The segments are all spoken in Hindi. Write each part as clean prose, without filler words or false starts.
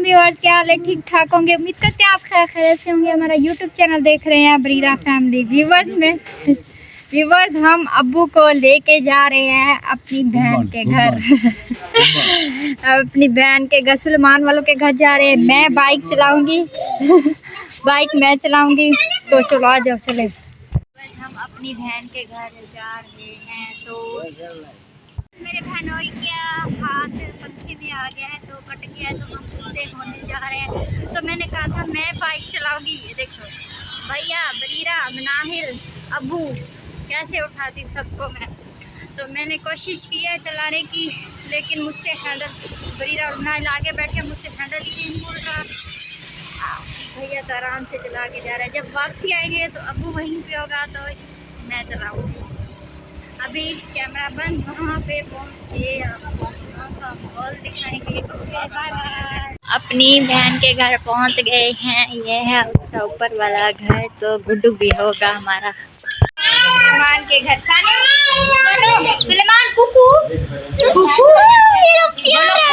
व्यूअर्स, क्या हाल है? ठीक ठाक होंगे, उम्मीद करते हैं आप खैर से होंगे। हमारा यूट्यूब चैनल देख रहे हैं बरीरा फैमिली व्यूअर्स हम अब्बू को लेके जा रहे हैं अपनी बहन के घर अपनी बहन के घर, सुलेमान वालों के घर जा रहे हैं। मैं बाइक चलाऊंगी बाइक मैं चलाऊंगी, तो चलो आ जाओ चले। हम अपनी बहन के घर जा रहे हैं, तो मेरे बहनोई का हाथ पंखे में आ गया है, तो कट गया है, तो हम उससे होने जा रहे हैं। तो मैंने कहा था मैं बाइक चलाऊंगी। ये देखो भैया, बरीरा, मनाहिल, अब्बू कैसे उठाती सबको मैं। तो मैंने कोशिश की है चलाने की, लेकिन मुझसे हैंडल, बरीरा मनाहिल आगे बैठ के मुझसे हैंडल नहीं मुड़ रहा। भैया तो आराम से चला के जा रहा है। जब वापसी आएंगे तो अब्बू वहीं पे होगा, तो मैं चलाऊँगी। अभी कैमरा बंद, वहाँ पे पहुँच के आपको वहाँ का माहौल दिखाएंगे। Bye bye. अपनी बहन के घर पहुँच गए हैं। ये है उसका ऊपर वाला घर, तो गुड्डू भी होगा हमारा। सुलेमान के घर, सुलेमान कुकू कुकू मेरा प्यारा,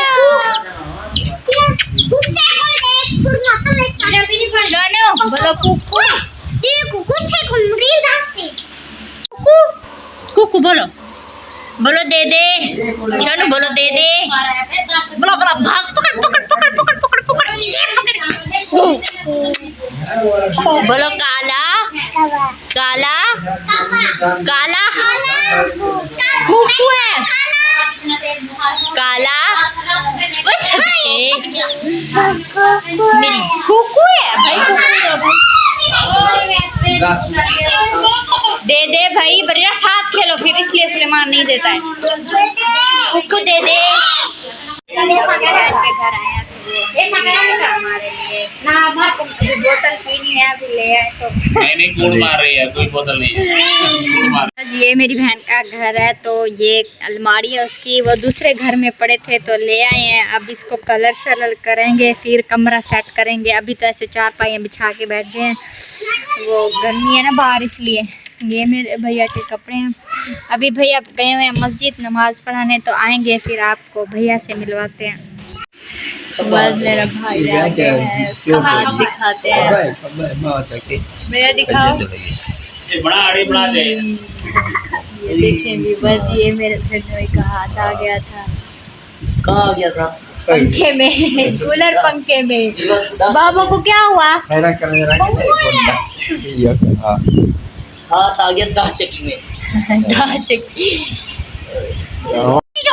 बोलो कुकू, कुकू बोलो, बोलो दे दे, चलो बोलो दे दे, बोलो बोलो भाग, पकड़ पकड़ पकड़ पकड़ पकड़ पकड़, ये पकड़, बोलो काला काला काला, कुकू है काला, बस मेरी कुकू है भाई, कुकू दे दे भाई, बरिया साथ खेलो फिर, इसलिए सुलेमान नहीं देता है। कुकू दे दे। घर आया हमारे लिए बोतल पीनी है, अभी ले आए तो नहीं कूड़ मार रही है, कोई बोतल नहीं है। ये मेरी बहन का घर है, तो ये अलमारी है उसकी, वो दूसरे घर में पड़े थे तो ले आए हैं। अब इसको कलर शलर करेंगे, फिर कमरा सेट करेंगे। अभी तो ऐसे चार पाइयाँ बिछा के बैठ गए हैं, वो गर्मी है ना बाहर, इसलिए। ये मेरे भैया के कपड़े हैं। अभी भैया गए हुए हैं मस्जिद नमाज पढ़ाने, तो आएंगे फिर आपको भैया से मिलवाते हैं। बस मेरा भाई आ गया है, उसको दिखाते हैं। भैया दिखाओ, ये बड़ा आड़ी बना दे। ये देखें भी, बस ये मेरे भैया का हाथ आ गया था। कहाँ आ गया था? पंखे में, कूलर पंखे में। बाबू को क्या हुआ? हाथ आ गया दाह चक्की में। दाह चक्की।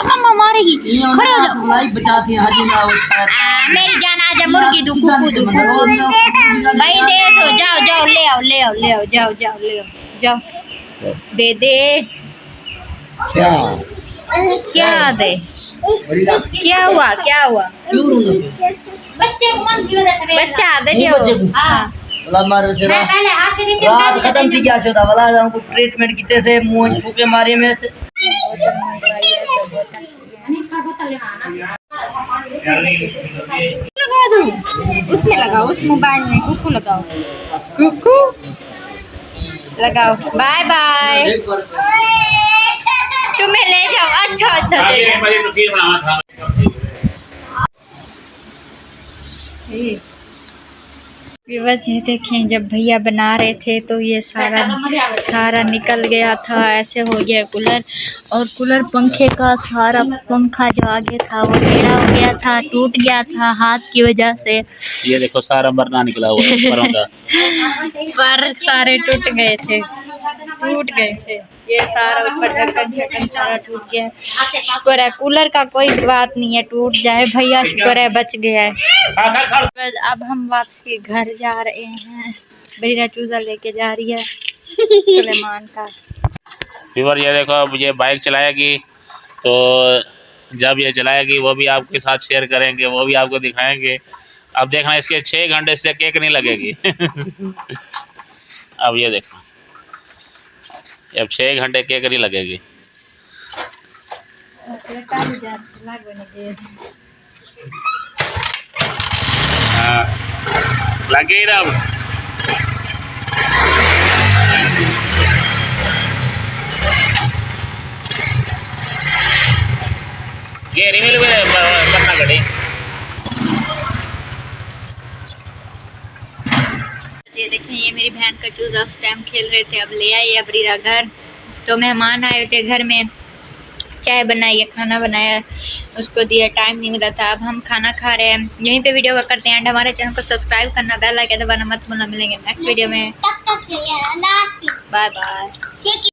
मम्मा मारेगी, खड़े हो जाओ। बचाती हाजी ना उठा। मेरी जान आजा, मुर्गी दू, कुकू दू, भाई दे दो, जाओ जाओ ले आओ ले आओ ले आओ, जाओ जाओ ले आओ, जाओ दे दे। क्या क्या दे? क्या हुआ क्या हुआ? बच्चे को मन की वजह से, बच्चा दे दियो। हां वाला मारो से रात खत्म थी क्या शोदा वाला, हमको ट्रीटमेंट किते से मुंह फूके मारे में से। लगा दो उसमें, लगाओ उस मोबाइल में, कुकू लगाओ, कुकू लगाओ। बाय बाय, तुम्हें ले जाओ। अच्छा अच्छा बस ये देखें, जब भैया बना रहे थे तो ये सारा निकल गया था, ऐसे हो गया कूलर। और कूलर पंखे का सारा पंखा जो आगे था वो टेढ़ा हो गया था, टूट गया था हाथ की वजह से। ये देखो सारा बरना निकला हुआ है परों का। पर सारे टूट गए थे। ये सारा ऊपर ढक्कन सारा टूट गया है। शुक्र है कूलर का कोई बात नहीं है, टूट जाए भैया, शुक्र है बच गया है। अब हम वापसी घर जा रहे हैं। बरीरा चूजा लेके जा रही है सुलेमान का। व्यूअर ये देखो, अब ये बाइक चलाएगी, तो जब ये चलाएगी वो भी आपके साथ शेयर करेंगे, वो भी आपको दिखाएंगे। अब देखना, इसके 6 घंटे से केक नहीं लगेगी। अब ये देखो, अब 6 घंटे केक नहीं लगेगी। हाँ लगे अब। ये रिमिल में करना घड़ी। ये मेरी बहन का चूजा उस टाइम खेल रहे थे, अब ले आई अबरीरा घर। तो मेहमान आए थे घर में, चाय बनाई है, खाना बनाया, उसको दिया, टाइम नहीं मिला था। अब हम खाना खा रहे हैं, यहीं पे वीडियो का करते हैं एंड। हमारे चैनल को सब्सक्राइब करना, बेल आइकन दबाना मत भूलना। मिलेंगे नेक्स्ट वीडियो में, बाय बाय।